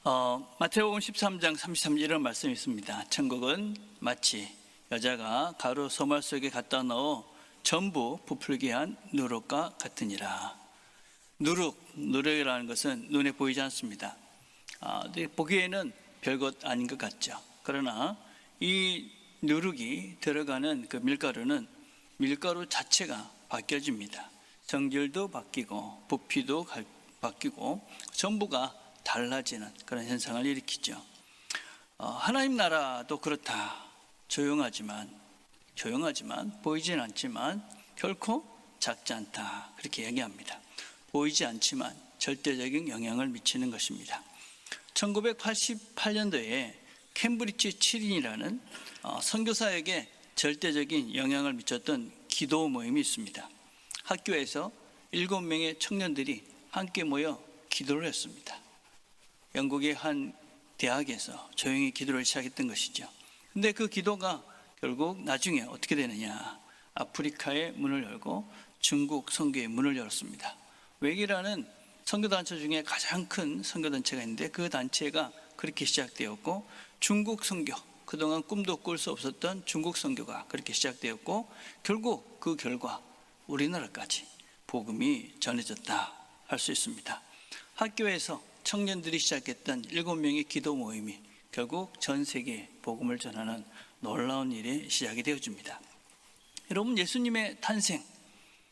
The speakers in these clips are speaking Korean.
마태복음 13장 33절 이런 말씀이 있습니다. 천국은 마치 여자가 가루 소말 속에 갖다 넣어 전부 부풀게 한 누룩과 같으니라. 누룩이라는 것은 눈에 보이지 않습니다. 보기에는 별것 아닌 것 같죠. 그러나 이 누룩이 들어가는 그 밀가루는 밀가루 자체가 바뀌어집니다. 성질도 바뀌고 부피도 바뀌고 전부가 달라지는 그런 현상을 일으키죠. 하나님 나라도 그렇다. 조용하지만 보이진 않지만 결코 작지 않다. 그렇게 얘기합니다. 보이지 않지만 절대적인 영향을 미치는 것입니다. 1988년도에 캠브리지 7인이라는 선교사에게 절대적인 영향을 미쳤던 기도 모임이 있습니다. 학교에서 7명의 청년들이 함께 모여 기도를 했습니다. 영국의 한 대학에서 조용히 기도를 시작했던 것이죠. 근데 그 기도가 결국 나중에 어떻게 되느냐, 아프리카의 문을 열고 중국 선교의 문을 열었습니다. 웩이라는 선교단체 중에 가장 큰 선교단체가 있는데 그 단체가 그렇게 시작되었고, 중국 선교, 그동안 꿈도 꿀 수 없었던 중국 선교가 그렇게 시작되었고, 결국 그 결과 우리나라까지 복음이 전해졌다 할 수 있습니다. 학교에서 청년들이 시작했던 7명의 기도 모임이 결국 전 세계에 복음을 전하는 놀라운 일이 시작이 되어집니다. 여러분, 예수님의 탄생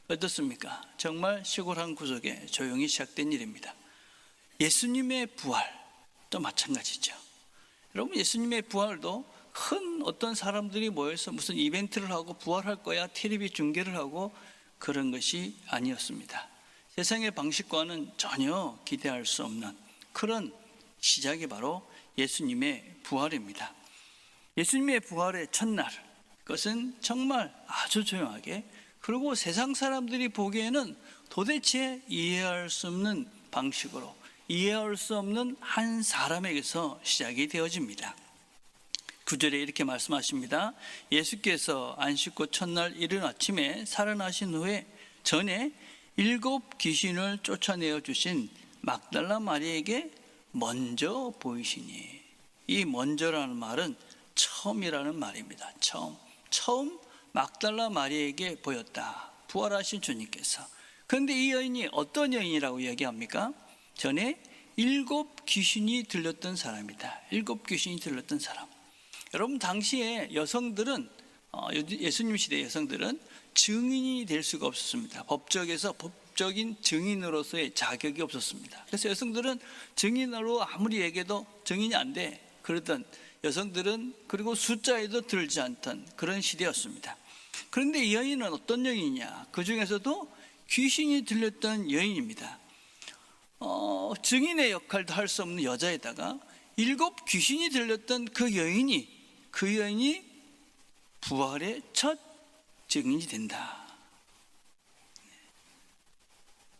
어떻습니까? 정말 시골 한 구석에 조용히 시작된 일입니다. 예수님의 부활도 마찬가지죠. 여러분, 예수님의 부활도 큰 어떤 사람들이 모여서 무슨 이벤트를 하고 부활할 거야 텔레비 중계를 하고 그런 것이 아니었습니다. 세상의 방식과는 전혀 기대할 수 없는 그런 시작이 바로 예수님의 부활입니다. 예수님의 부활의 첫날, 그것은 정말 아주 조용하게, 그리고 세상 사람들이 보기에는 도대체 이해할 수 없는 방식으로, 이해할 수 없는 한 사람에게서 시작이 되어집니다. 9절에 이렇게 말씀하십니다. 예수께서 안식구 첫날 이른 아침에 살아나신 후에 전에 7 귀신을 쫓아내어 주신 막달라 마리에게 먼저 보이시니, 이 먼저라는 말은 처음이라는 말입니다. 처음 막달라 마리에게 보였다. 부활하신 주님께서. 그런데 이 여인이 어떤 여인이라고 얘기합니까? 전에 7 귀신이 들렸던 사람이다. 7 귀신이 들렸던 사람. 여러분, 당시에 여성들은, 예수님 시대 여성들은 증인이 될 수가 없었습니다. 법적에서 법적인 증인으로서의 자격이 없었습니다. 그래서 여성들은 증인으로 아무리 얘기해도 증인이 안 돼. 그러던 여성들은, 그리고 숫자에도 들지 않던 그런 시대였습니다. 그런데 이 여인은 어떤 여인이냐? 그 중에서도 귀신이 들렸던 여인입니다. 증인의 역할도 할 수 없는 여자에다가 7 귀신이 들렸던 그 여인이 부활의 첫 증인이 된다.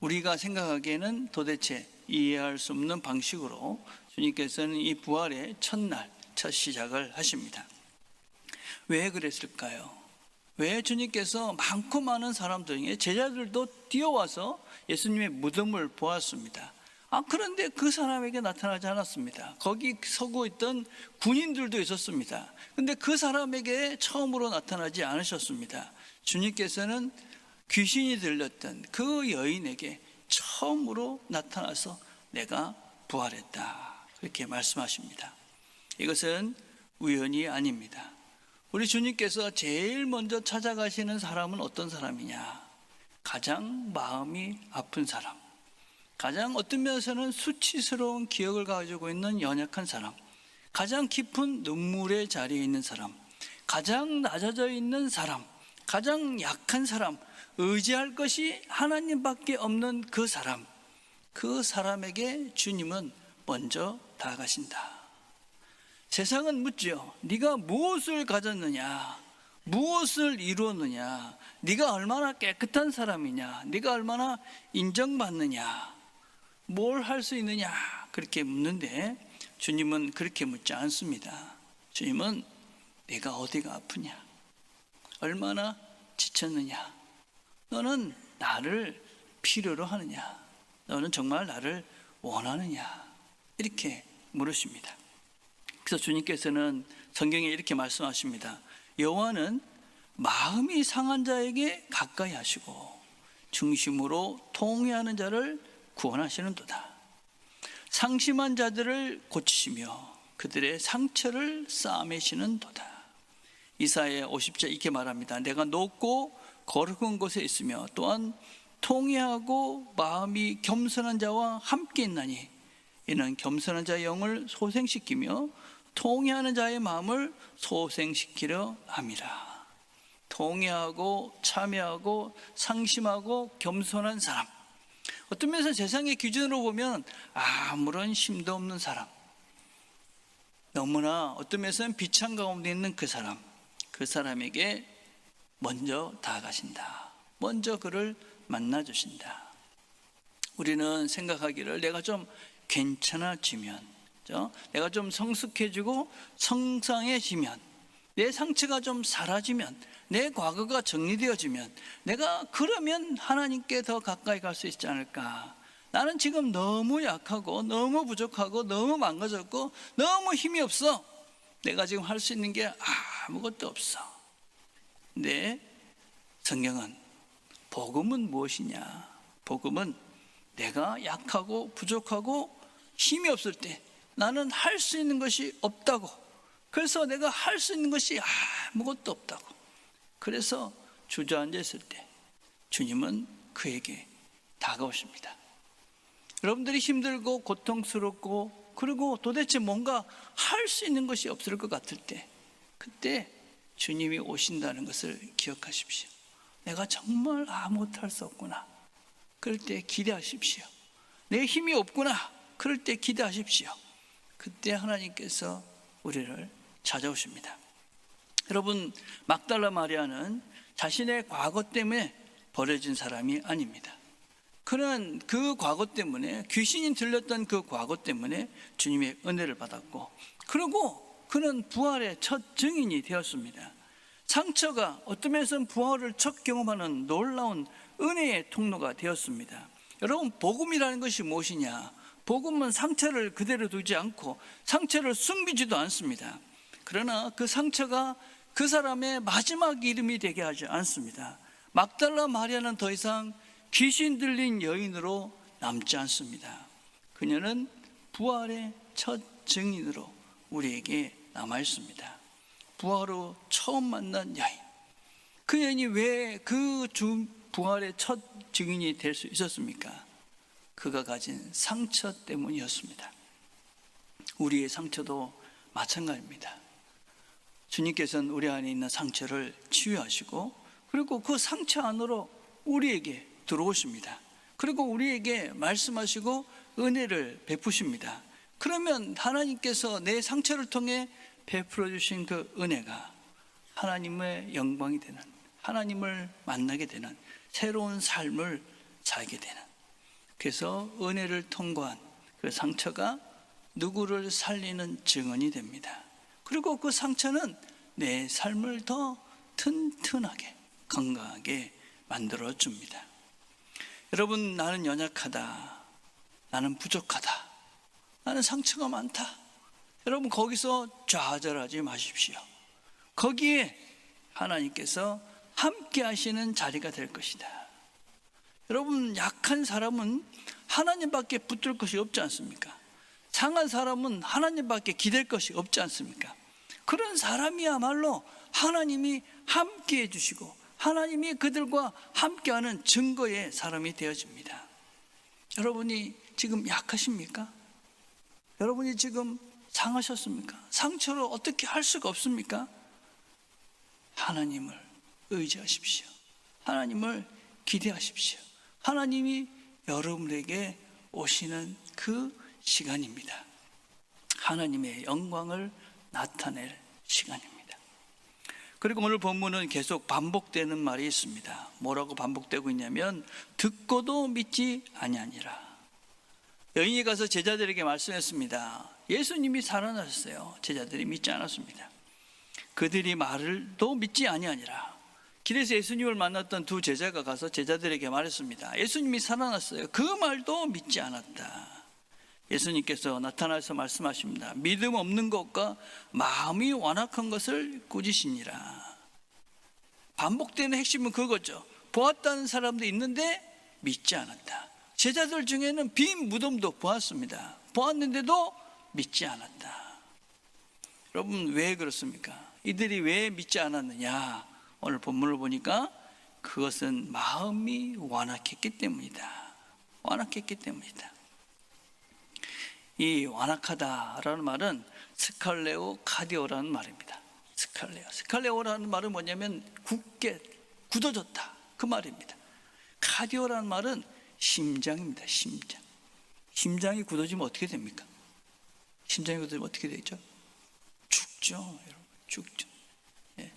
우리가 생각하기에는 도대체 이해할 수 없는 방식으로 주님께서는 이 부활의 첫날, 첫 시작을 하십니다. 왜 그랬을까요? 왜 주님께서 많고 많은 사람들 중에 제자들도 뛰어와서 예수님의 무덤을 보았습니다. 그런데 그 사람에게 나타나지 않았습니다. 거기 서고 있던 군인들도 있었습니다. 그런데 그 사람에게 처음으로 나타나지 않으셨습니다. 주님께서는 귀신이 들렸던 그 여인에게 처음으로 나타나서 내가 부활했다, 그렇게 말씀하십니다. 이것은 우연이 아닙니다. 우리 주님께서 제일 먼저 찾아가시는 사람은 어떤 사람이냐? 가장 마음이 아픈 사람, 가장 어떤 면에서는 수치스러운 기억을 가지고 있는 연약한 사람, 가장 깊은 눈물의 자리에 있는 사람, 가장 낮아져 있는 사람, 가장 약한 사람, 의지할 것이 하나님밖에 없는 그 사람, 그 사람에게 주님은 먼저 다가가신다. 세상은 묻죠. 네가 무엇을 가졌느냐, 무엇을 이루었느냐, 네가 얼마나 깨끗한 사람이냐, 네가 얼마나 인정받느냐, 뭘 할 수 있느냐, 그렇게 묻는데 주님은 그렇게 묻지 않습니다. 주님은 네가 어디가 아프냐, 얼마나 지쳤느냐, 너는 나를 필요로 하느냐, 너는 정말 나를 원하느냐, 이렇게 물으십니다. 그래서 주님께서는 성경에 이렇게 말씀하십니다. 여호와는 마음이 상한 자에게 가까이 하시고 중심으로 통회하는 자를 구원하시는도다. 상심한 자들을 고치시며 그들의 상처를 싸매시는도다. 이사야 50절 이렇게 말합니다. 내가 높고 거룩한 곳에 있으며 또한 통회하고 마음이 겸손한 자와 함께 있나니 이는 겸손한 자의 영을 소생시키며 통회하는 자의 마음을 소생시키려 함이라. 통회하고 참회하고 상심하고 겸손한 사람, 어떤 면에서 세상의 기준으로 보면 아무런 힘도 없는 사람, 너무나 어떤 면에서는 비찬 가운데 있는 그 사람에게 먼저 다가가신다. 먼저 그를 만나주신다. 우리는 생각하기를 내가 좀 괜찮아지면, 내가 좀 성숙해지고 성장해지면, 내 상처가 좀 사라지면, 내 과거가 정리되어지면 내가 그러면 하나님께 더 가까이 갈 수 있지 않을까. 나는 지금 너무 약하고 너무 부족하고 너무 망가졌고 너무 힘이 없어. 내가 지금 할 수 있는 게 아무것도 없어. 근데 성경은, 복음은 무엇이냐? 복음은 내가 약하고 부족하고 힘이 없을 때 나는 할 수 있는 것이 없다고, 그래서 내가 할 수 있는 것이 아무것도 없다고, 그래서 주저앉아 있을 때 주님은 그에게 다가오십니다. 여러분들이 힘들고 고통스럽고 그리고 도대체 뭔가 할 수 있는 것이 없을 것 같을 때, 그때 주님이 오신다는 것을 기억하십시오. 내가 정말 아무것도 할 수 없구나. 그럴 때 기대하십시오. 내 힘이 없구나. 그럴 때 기대하십시오. 그때 하나님께서 우리를 찾아오십니다. 여러분, 막달라 마리아는 자신의 과거 때문에 버려진 사람이 아닙니다. 그는 그 과거 때문에, 귀신이 들렸던 그 과거 때문에 주님의 은혜를 받았고, 그리고 그는 부활의 첫 증인이 되었습니다. 상처가 어떤 면에서는 부활을 첫 경험하는 놀라운 은혜의 통로가 되었습니다. 여러분, 복음이라는 것이 무엇이냐? 복음은 상처를 그대로 두지 않고 상처를 숨기지도 않습니다. 그러나 그 상처가 그 사람의 마지막 이름이 되게 하지 않습니다. 막달라 마리아는 더 이상 귀신 들린 여인으로 남지 않습니다. 그녀는 부활의 첫 증인으로 우리에게 남아 있습니다. 부활 후 처음 만난 여인, 그 여인이 왜 그 부활의 첫 증인이 될 수 있었습니까? 그가 가진 상처 때문이었습니다. 우리의 상처도 마찬가지입니다. 주님께서는 우리 안에 있는 상처를 치유하시고, 그리고 그 상처 안으로 우리에게 들어오십니다. 그리고 우리에게 말씀하시고 은혜를 베푸십니다. 그러면 하나님께서 내 상처를 통해 베풀어 주신 그 은혜가 하나님의 영광이 되는, 하나님을 만나게 되는 새로운 삶을 살게 되는, 그래서 은혜를 통과한 그 상처가 누구를 살리는 증언이 됩니다. 그리고 그 상처는 내 삶을 더 튼튼하게 건강하게 만들어 줍니다. 여러분, 나는 연약하다, 나는 부족하다, 나는 상처가 많다, 여러분 거기서 좌절하지 마십시오. 거기에 하나님께서 함께 하시는 자리가 될 것이다. 여러분, 약한 사람은 하나님밖에 붙들 것이 없지 않습니까? 상한 사람은 하나님밖에 기댈 것이 없지 않습니까? 그런 사람이야말로 하나님이 함께 해주시고 하나님이 그들과 함께하는 증거의 사람이 되어집니다. 여러분이 지금 약하십니까? 여러분이 지금 상하셨습니까? 상처를 어떻게 할 수가 없습니까? 하나님을 의지하십시오. 하나님을 기대하십시오. 하나님이 여러분에게 오시는 그 시간입니다. 하나님의 영광을 나타낼 시간입니다. 그리고 오늘 본문은 계속 반복되는 말이 있습니다. 뭐라고 반복되고 있냐면, 듣고도 믿지 아니하니라. 여인이 가서 제자들에게 말씀했습니다. 예수님이 살아나셨어요. 제자들이 믿지 않았습니다. 그들이 말을도 믿지 아니하니라. 길에서 예수님을 만났던 두 제자가 가서 제자들에게 말했습니다. 예수님이 살아났어요. 그 말도 믿지 않았다. 예수님께서 나타나서 말씀하십니다. 믿음 없는 것과 마음이 완악한 것을 꾸짖으니라. 반복되는 핵심은 그거죠. 보았다는 사람도 있는데 믿지 않았다. 제자들 중에는 빈 무덤도 보았습니다. 보았는데도 믿지 않았다. 여러분, 왜 그렇습니까? 이들이 왜 믿지 않았느냐? 오늘 본문을 보니까 그것은 마음이 완악했기 때문이다. 완악했기 때문이다. 이 완악하다라는 말은 스칼레오 카디오라는 말입니다. 스칼레오라는 말은 뭐냐면 굳게 굳어졌다, 그 말입니다. 카디오라는 말은 심장입니다. 심장이 굳어지면 어떻게 됩니까? 심장이 굳어지면 어떻게 되죠? 죽죠, 여러분. 죽죠. 예.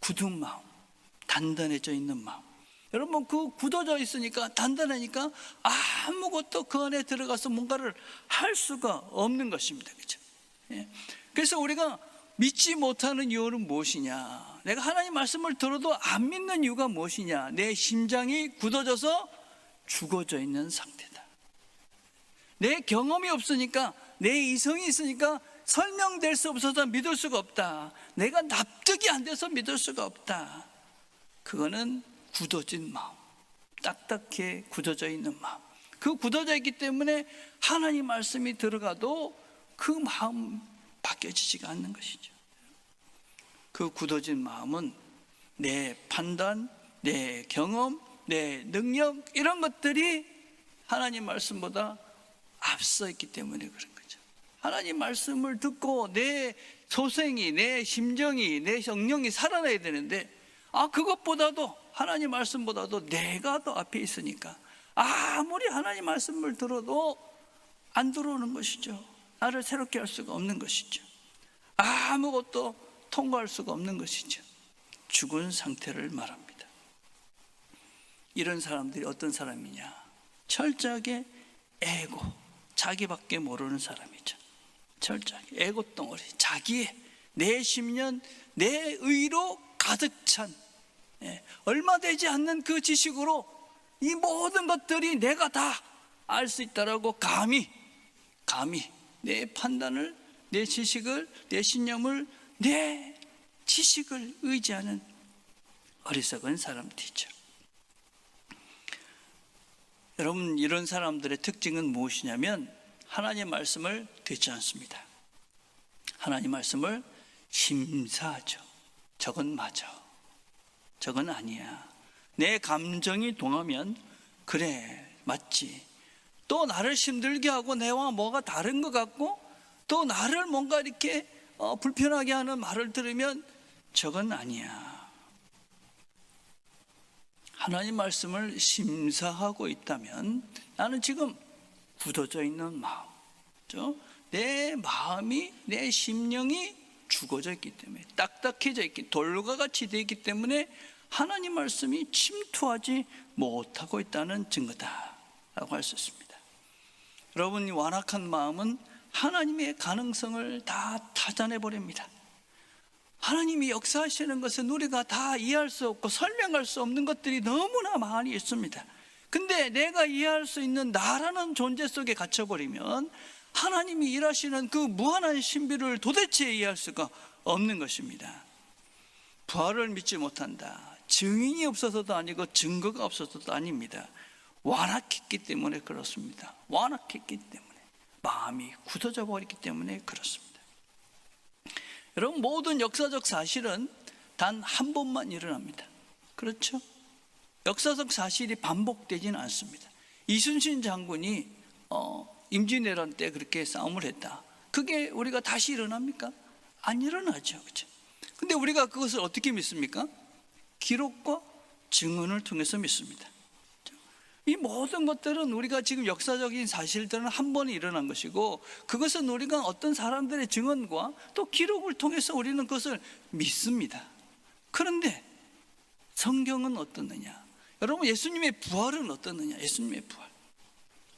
굳은 마음, 단단해져 있는 마음. 여러분, 그 굳어져 있으니까, 단단하니까 아무것도 그 안에 들어가서 뭔가를 할 수가 없는 것입니다. 그렇죠? 예. 그래서 우리가 믿지 못하는 이유는 무엇이냐? 내가 하나님 말씀을 들어도 안 믿는 이유가 무엇이냐? 내 심장이 굳어져서 죽어져 있는 상태다. 내 경험이 없으니까, 내 이성이 있으니까 설명될 수 없어서 믿을 수가 없다. 내가 납득이 안 돼서 믿을 수가 없다. 그거는 굳어진 마음, 딱딱해 굳어져 있는 마음. 그 굳어져 있기 때문에 하나님 말씀이 들어가도 그 마음 바뀌어지지가 않는 것이죠. 그 굳어진 마음은 내 판단, 내 경험, 내 능력, 이런 것들이 하나님 말씀보다 앞서 있기 때문에 그런 거죠. 하나님 말씀을 듣고 내 소생이, 내 심정이, 내 성령이 살아나야 되는데, 그것보다도, 하나님 말씀보다도 내가 더 앞에 있으니까 아무리 하나님 말씀을 들어도 안 들어오는 것이죠. 나를 새롭게 할 수가 없는 것이죠. 아무것도 통과할 수가 없는 것이죠. 죽은 상태를 말합니다. 이런 사람들이 어떤 사람이냐? 철저하게 에고, 자기밖에 모르는 사람이죠. 철저하게 에고 덩어리, 자기의, 내 심년, 내 의로 가득 찬, 얼마 되지 않는 그 지식으로 이 모든 것들이 내가 다 알 수 있다라고 감히 내 판단을, 내 지식을, 내 신념을, 내 지식을 의지하는 어리석은 사람들이죠. 여러분, 이런 사람들의 특징은 무엇이냐면 하나님 말씀을 듣지 않습니다. 하나님 말씀을 심사하죠. 저건 맞아, 저건 아니야. 내 감정이 동하면 그래, 맞지. 또 나를 힘들게 하고 내와 뭐가 다른 것 같고 또 나를 뭔가 이렇게 불편하게 하는 말을 들으면 저건 아니야. 하나님 말씀을 심사하고 있다면 나는 지금 굳어져 있는 마음, 내 마음이, 내 심령이 죽어져 있기 때문에, 딱딱해져 있기, 돌과 같이 되어 있기 때문에 하나님 말씀이 침투하지 못하고 있다는 증거다라고 할 수 있습니다. 여러분, 이 완악한 마음은 하나님의 가능성을 다 타잔해버립니다. 하나님이 역사하시는 것은 우리가 다 이해할 수 없고 설명할 수 없는 것들이 너무나 많이 있습니다. 근데 내가 이해할 수 있는 나라는 존재 속에 갇혀버리면 하나님이 일하시는 그 무한한 신비를 도대체 이해할 수가 없는 것입니다. 부활을 믿지 못한다. 증인이 없어서도 아니고 증거가 없어서도 아닙니다. 완악했기 때문에 그렇습니다. 완악했기 때문에, 마음이 굳어져 버렸기 때문에 그렇습니다. 여러분, 모든 역사적 사실은 단 한 번만 일어납니다. 그렇죠? 역사적 사실이 반복되지는 않습니다. 이순신 장군이 임진왜란 때 그렇게 싸움을 했다. 그게 우리가 다시 일어납니까? 안 일어나죠. 그렇죠? 근데 우리가 그것을 어떻게 믿습니까? 기록과 증언을 통해서 믿습니다. 이 모든 것들은 우리가 지금 역사적인 사실들은 한 번에 일어난 것이고, 그것은 우리가 어떤 사람들의 증언과 또 기록을 통해서 우리는 그것을 믿습니다. 그런데 성경은 어떻느냐? 여러분, 예수님의 부활은 어떻느냐? 예수님의 부활.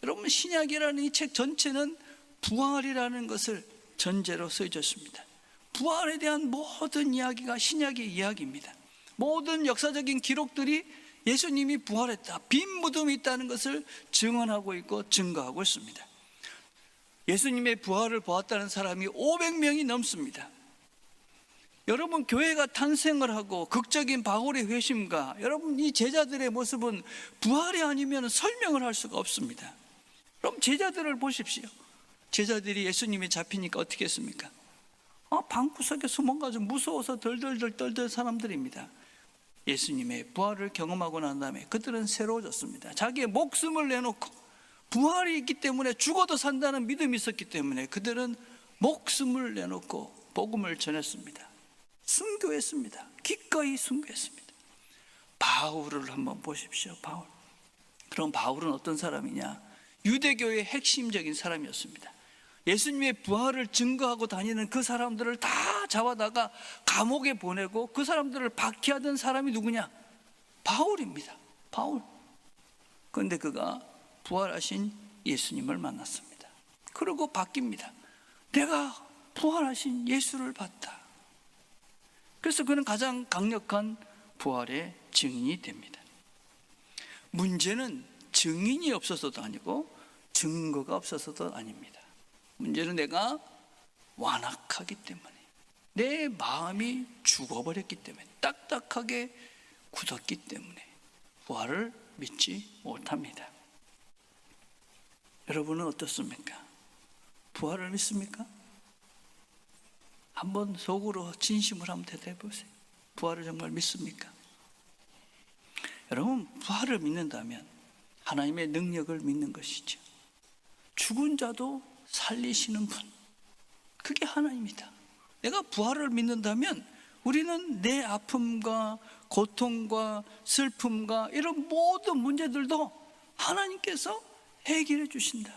여러분, 신약이라는 이 책 전체는 부활이라는 것을 전제로 쓰여졌습니다. 부활에 대한 모든 이야기가 신약의 이야기입니다. 모든 역사적인 기록들이 예수님이 부활했다, 빈 무덤이 있다는 것을 증언하고 있고 증거하고 있습니다. 예수님의 부활을 보았다는 사람이 500명이 넘습니다. 여러분, 교회가 탄생을 하고 극적인 바울의 회심과 여러분 이 제자들의 모습은 부활이 아니면 설명을 할 수가 없습니다. 그럼 제자들을 보십시오. 제자들이 예수님이 잡히니까 어떻게 했습니까? 방구석에 숨어가지고 무서워서 덜덜덜 떨던 사람들입니다. 예수님의 부활을 경험하고 난 다음에 그들은 새로워졌습니다. 자기의 목숨을 내놓고 부활이 있기 때문에 죽어도 산다는 믿음이 있었기 때문에 그들은 목숨을 내놓고 복음을 전했습니다. 순교했습니다. 기꺼이 순교했습니다. 바울을 한번 보십시오. 바울. 그럼 바울은 어떤 사람이냐? 유대교의 핵심적인 사람이었습니다. 예수님의 부활을 증거하고 다니는 그 사람들을 다 잡아다가 감옥에 보내고 그 사람들을 박해하던 사람이 누구냐? 바울입니다. 바울. 그런데 그가 부활하신 예수님을 만났습니다. 그리고 바뀝니다. 내가 부활하신 예수를 봤다. 그래서 그는 가장 강력한 부활의 증인이 됩니다. 문제는 증인이 없어서도 아니고 증거가 없어서도 아닙니다. 문제는 내가 완악하기 때문에, 내 마음이 죽어버렸기 때문에, 딱딱하게 굳었기 때문에 부활을 믿지 못합니다. 여러분은 어떻습니까? 부활을 믿습니까? 한번 속으로 진심으로 한번 대답해 보세요. 부활을 정말 믿습니까? 여러분, 부활을 믿는다면 하나님의 능력을 믿는 것이죠. 죽은 자도 살리시는 분, 그게 하나님이다. 내가 부활을 믿는다면 우리는 내 아픔과 고통과 슬픔과 이런 모든 문제들도 하나님께서 해결해 주신다.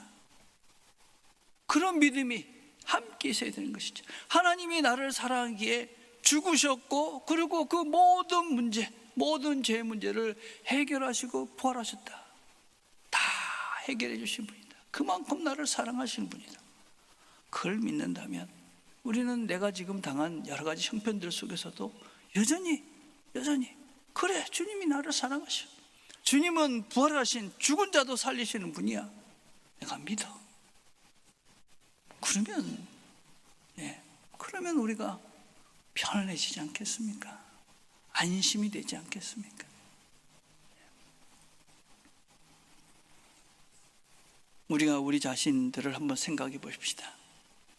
그런 믿음이 함께 있어야 되는 것이죠. 하나님이 나를 사랑하기에 죽으셨고 그리고 그 모든 문제, 모든 죄의 문제를 해결하시고 부활하셨다. 다 해결해 주신 분이다. 그만큼 나를 사랑하시는 분이다. 그걸 믿는다면 우리는 내가 지금 당한 여러 가지 형편들 속에서도 여전히 그래, 주님이 나를 사랑하셔. 주님은 부활하신 죽은 자도 살리시는 분이야. 내가 믿어. 그러면 우리가 편안해지지 않겠습니까? 안심이 되지 않겠습니까? 우리가 우리 자신들을 한번 생각해 보십시다.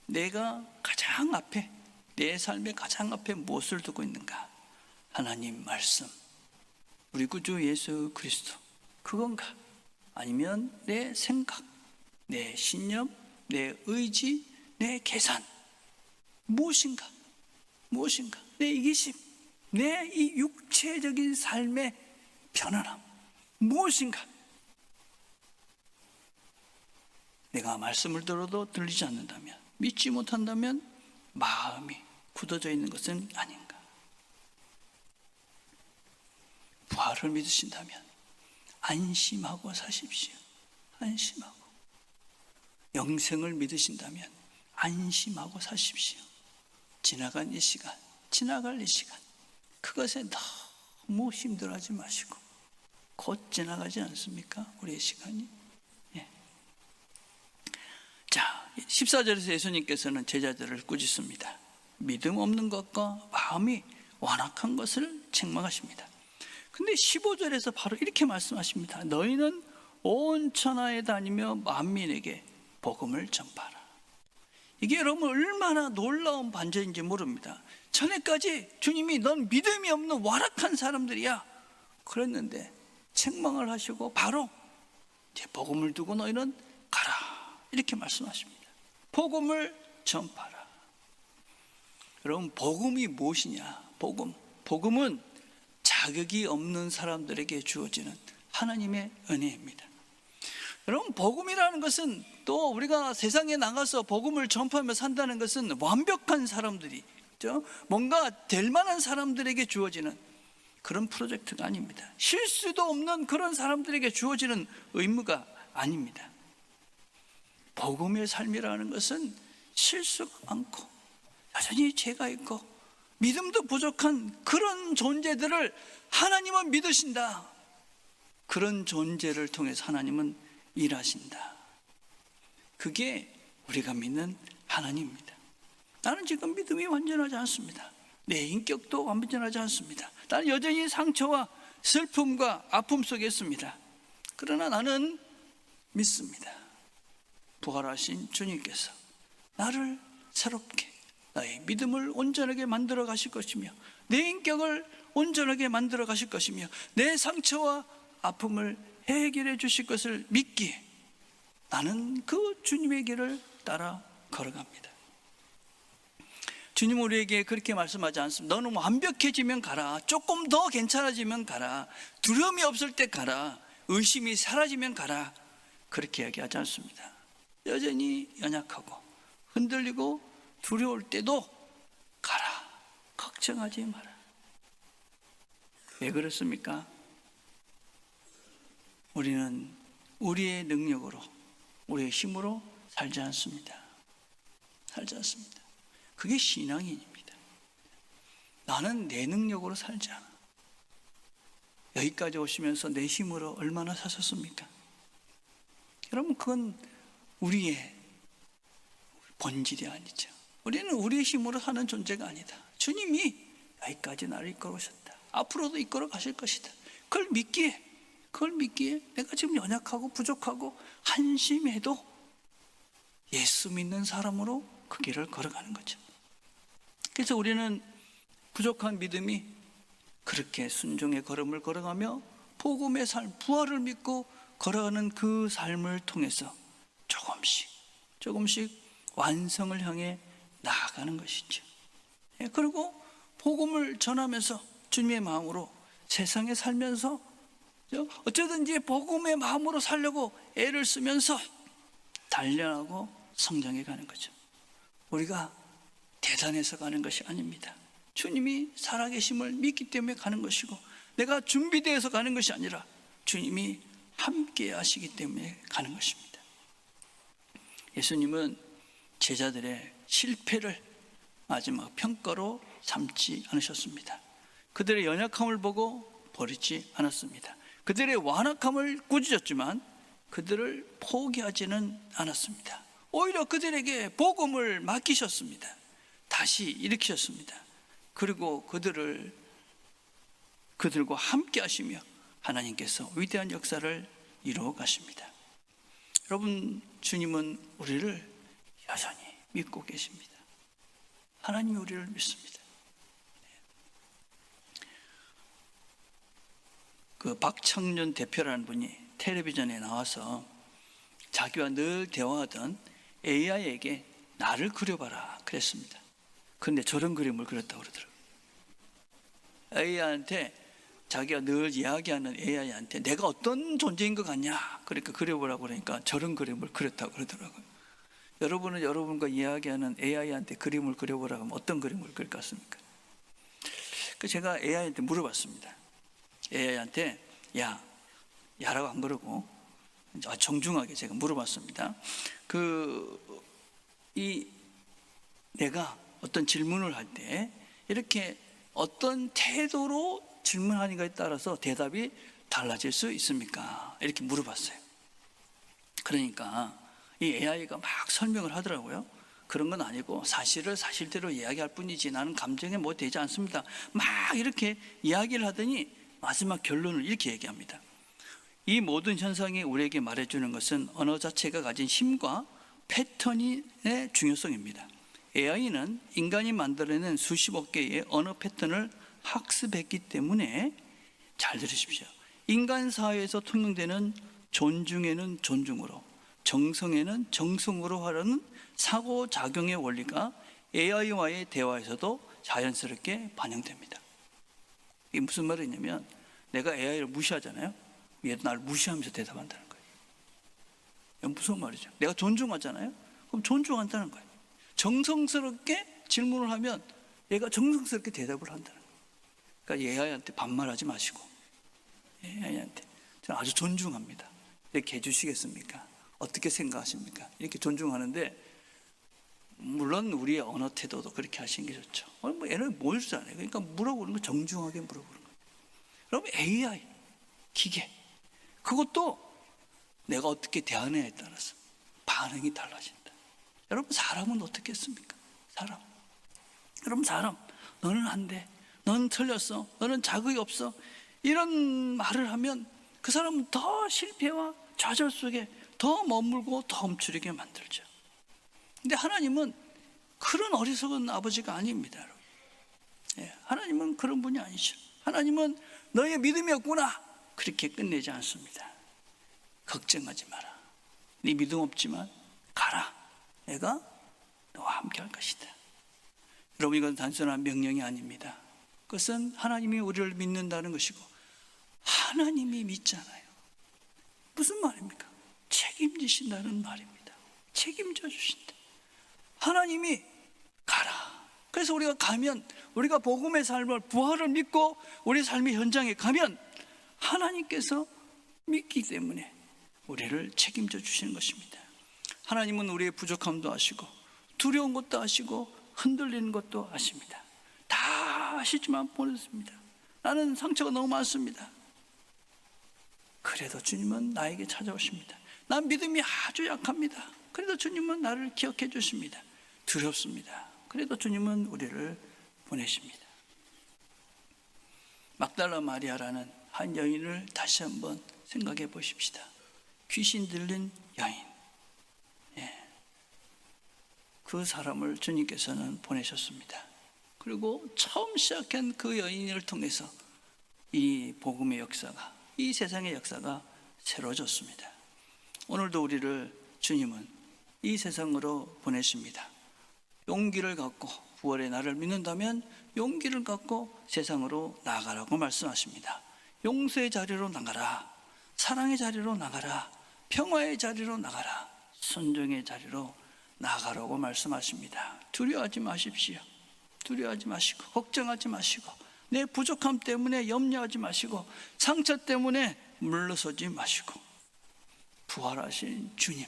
내가 가장 앞에, 내 삶의 가장 앞에 무엇을 두고 있는가? 하나님 말씀, 우리 구주 예수 그리스도, 그건가? 아니면 내 생각, 내 신념, 내 의지, 내 계산, 무엇인가? 내 이기심, 내 이 육체적인 삶의 편안함, 무엇인가? 내가 말씀을 들어도 들리지 않는다면, 믿지 못한다면 마음이 굳어져 있는 것은 아닌가? 부활을 믿으신다면 안심하고 사십시오. 안심하고. 영생을 믿으신다면 안심하고 사십시오. 지나갈 이 시간 그것에 너무 힘들어하지 마시고 곧 지나가지 않습니까? 우리의 시간이. 자, 14절에서 예수님께서는 제자들을 꾸짖습니다. 믿음 없는 것과 마음이 완악한 것을 책망하십니다. 근데 15절에서 바로 이렇게 말씀하십니다. 너희는 온 천하에 다니며 만민에게 복음을 전파하라. 이게 여러분 얼마나 놀라운 반전인지 모릅니다. 전에까지 주님이 넌 믿음이 없는 완악한 사람들이야 그랬는데 책망을 하시고 바로 이제 복음을 두고 너희는 가라 이렇게 말씀하십니다. 복음을 전파하라. 여러분, 복음이 무엇이냐? 복음은 자격이 없는 사람들에게 주어지는 하나님의 은혜입니다. 여러분, 복음이라는 것은 또 우리가 세상에 나가서 복음을 전파하며 산다는 것은 완벽한 사람들이, 뭔가 될 만한 사람들에게 주어지는 그런 프로젝트가 아닙니다. 실수도 없는 그런 사람들에게 주어지는 의무가 아닙니다. 복음의 삶이라는 것은 실수가 많고 여전히 죄가 있고 믿음도 부족한 그런 존재들을 하나님은 믿으신다. 그런 존재를 통해서 하나님은 일하신다. 그게 우리가 믿는 하나님입니다. 나는 지금 믿음이 완전하지 않습니다. 내 인격도 완전하지 않습니다. 나는 여전히 상처와 슬픔과 아픔 속에 있습니다. 그러나 나는 믿습니다. 부활하신 주님께서 나를 새롭게, 나의 믿음을 온전하게 만들어 가실 것이며, 내 인격을 온전하게 만들어 가실 것이며, 내 상처와 아픔을 해결해 주실 것을 믿기에 나는 그 주님의 길을 따라 걸어갑니다. 주님 우리에게 그렇게 말씀하지 않습니다. 너는 완벽해지면 가라, 조금 더 괜찮아지면 가라, 두려움이 없을 때 가라, 의심이 사라지면 가라, 그렇게 얘기하지 않습니다. 여전히 연약하고 흔들리고 두려울 때도 가라, 걱정하지 마라. 왜 그렇습니까? 우리는 우리의 능력으로, 우리의 힘으로 살지 않습니다. 살지 않습니다. 그게 신앙인입니다. 나는 내 능력으로 살지 않아. 여기까지 오시면서 내 힘으로 얼마나 사셨습니까? 여러분, 그건 우리의 본질이 아니죠. 우리는 우리의 힘으로 사는 존재가 아니다. 주님이 여기까지 나를 이끌어 오셨다. 앞으로도 이끌어 가실 것이다. 그걸 믿기에 내가 지금 연약하고 부족하고 한심해도 예수 믿는 사람으로 그 길을 걸어가는 거죠. 그래서 우리는 부족한 믿음이 그렇게 순종의 걸음을 걸어가며 복음의 삶, 부활을 믿고 걸어가는 그 삶을 통해서 조금씩 완성을 향해 나아가는 것이죠. 그리고 복음을 전하면서 주님의 마음으로 세상에 살면서 어쩌든지 복음의 마음으로 살려고 애를 쓰면서 단련하고 성장해 가는 거죠. 우리가 대단해서 가는 것이 아닙니다. 주님이 살아계심을 믿기 때문에 가는 것이고, 내가 준비되어서 가는 것이 아니라 주님이 함께 하시기 때문에 가는 것입니다. 예수님은 제자들의 실패를 마지막 평가로 삼지 않으셨습니다. 그들의 연약함을 보고 버리지 않았습니다. 그들의 완악함을 꾸짖었지만 그들을 포기하지는 않았습니다. 오히려 그들에게 복음을 맡기셨습니다. 다시 일으키셨습니다. 그리고 그들과 함께 하시며 하나님께서 위대한 역사를 이루어 가십니다. 여러분, 주님은 우리를 여전히 믿고 계십니다. 하나님이 우리를 믿습니다. 그 박창준 대표라는 분이 텔레비전에 나와서 자기와 늘 대화하던 AI에게 나를 그려봐라 그랬습니다. 그런데 저런 그림을 그렸다고 그러더라고요. AI한테, 자기가 늘 이야기하는 AI한테 내가 어떤 존재인 것 같냐, 그러니까 그려보라고 그러니까 저런 그림을 그렸다고 그러더라고요. 여러분은 여러분과 이야기하는 AI한테 그림을 그려보라고 하면 어떤 그림을 그릴 것 같습니까? 그 제가 AI한테 물어봤습니다. AI한테 야라고 안 그러고 정중하게 제가 물어봤습니다. 내가 어떤 질문을 할 때 이렇게 어떤 태도로 질문하는가에 따라서 대답이 달라질 수 있습니까? 이렇게 물어봤어요. 그러니까 이 AI가 막 설명을 하더라고요. 그런 건 아니고 사실을 사실대로 이야기할 뿐이지 나는 감정에 뭐 되지 않습니다. 막 이렇게 이야기를 하더니 마지막 결론을 이렇게 얘기합니다. 이 모든 현상이 우리에게 말해주는 것은 언어 자체가 가진 힘과 패턴의 중요성입니다. AI는 인간이 만들어낸 수십억 개의 언어 패턴을 학습했기 때문에, 잘 들으십시오, 인간 사회에서 통용되는 존중에는 존중으로, 정성에는 정성으로 하려는 상호작용의 원리가 AI와의 대화에서도 자연스럽게 반영됩니다. 이게 무슨 말이냐면, 내가 AI를 무시하잖아요. 얘도 나를 무시하면서 대답한다는 거예요. 이건 무슨 말이죠? 내가 존중하잖아요. 그럼 존중한다는 거예요. 정성스럽게 질문을 하면 얘가 정성스럽게 대답을 한다는 거예요. 그러니까 AI한테 반말하지 마시고, AI한테 저는 아주 존중합니다. 이렇게 해주시겠습니까? 어떻게 생각하십니까? 이렇게 존중하는데, 물론 우리의 언어 태도도 그렇게 하시는 게 좋죠. 뭐 얘는 뭘 주잖아요. 그러니까 물어보는 거 정중하게 물어보는 거예요. 여러분, AI, 기계, 그것도 내가 어떻게 대하느냐에 따라서 반응이 달라진다. 여러분, 사람은 어떻게 했습니까? 사람. 여러분, 사람, 너는 안 돼, 너는 틀렸어, 너는 자격이 없어, 이런 말을 하면 그 사람은 더 실패와 좌절 속에 더 머물고 더 움츠리게 만들죠. 근데 하나님은 그런 어리석은 아버지가 아닙니다, 여러분. 하나님은 그런 분이 아니죠. 하나님은 너의 믿음이 없구나, 그렇게 끝내지 않습니다. 걱정하지 마라, 네 믿음 없지만 가라, 내가 너와 함께 할 것이다. 여러분, 이건 단순한 명령이 아닙니다. 그것은 하나님이 우리를 믿는다는 것이고, 하나님이 믿잖아요. 무슨 말입니까? 책임지신다는 말입니다. 책임져 주신다. 하나님이 가라. 그래서 우리가 가면, 우리가 복음의 삶을, 부활을 믿고 우리 삶의 현장에 가면 하나님께서 믿기 때문에 우리를 책임져 주시는 것입니다. 하나님은 우리의 부족함도 아시고 두려운 것도 아시고 흔들리는 것도 아십니다. 다 아시지만 모르겠습니다. 나는 상처가 너무 많습니다. 그래도 주님은 나에게 찾아오십니다. 난 믿음이 아주 약합니다. 그래도 주님은 나를 기억해 주십니다. 두렵습니다. 그래도 주님은 우리를 보내십니다. 막달라 마리아라는 한 여인을 다시 한번 생각해 보십시다. 귀신 들린 여인, 그 사람을 주님께서는 보내셨습니다. 그리고 처음 시작한 그 여인을 통해서 이 복음의 역사가, 이 세상의 역사가 새로워졌습니다. 오늘도 우리를 주님은 이 세상으로 보내십니다. 용기를 갖고, 부활의 날을 믿는다면 용기를 갖고 세상으로 나가라고 말씀하십니다. 용서의 자리로 나가라, 사랑의 자리로 나가라, 평화의 자리로 나가라, 순종의 자리로 나가라고 말씀하십니다. 두려워하지 마십시오. 두려워하지 마시고, 걱정하지 마시고, 내 부족함 때문에 염려하지 마시고, 상처 때문에 물러서지 마시고, 부활하신 주님,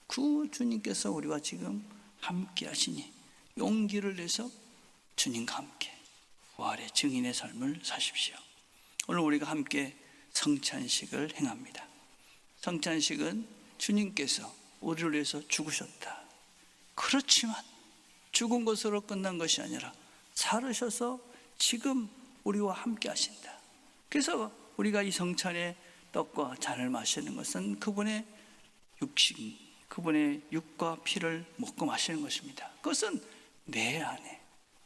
그 주님께서 우리와 지금 함께 하시니 용기를 내서 주님과 함께 부활의 증인의 삶을 사십시오. 오늘 우리가 함께 성찬식을 행합니다. 성찬식은 주님께서 우리를 위해서 죽으셨다. 그렇지만 죽은 것으로 끝난 것이 아니라 살으셔서 지금 우리와 함께 하신다. 그래서 우리가 이 성찬의 떡과 잔을 마시는 것은 그분의 육신, 그분의 육과 피를 먹고 마시는 것입니다. 그것은 내 안에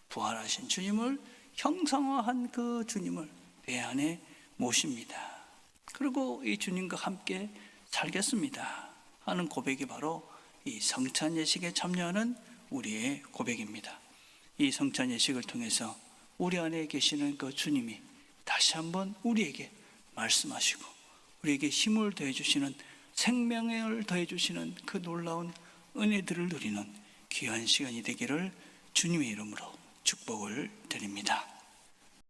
부활하신 주님을 형상화한 그 주님을 내 안에 모십니다. 그리고 이 주님과 함께 살겠습니다 하는 고백이 바로 이 성찬 예식에 참여하는 우리의 고백입니다. 이 성찬 예식을 통해서 우리 안에 계시는 그 주님이 다시 한번 우리에게 말씀하시고 우리에게 힘을 더해 주시는, 생명을 더해 주시는 그 놀라운 은혜들을 누리는 귀한 시간이 되기를 주님의 이름으로 축복을 드립니다.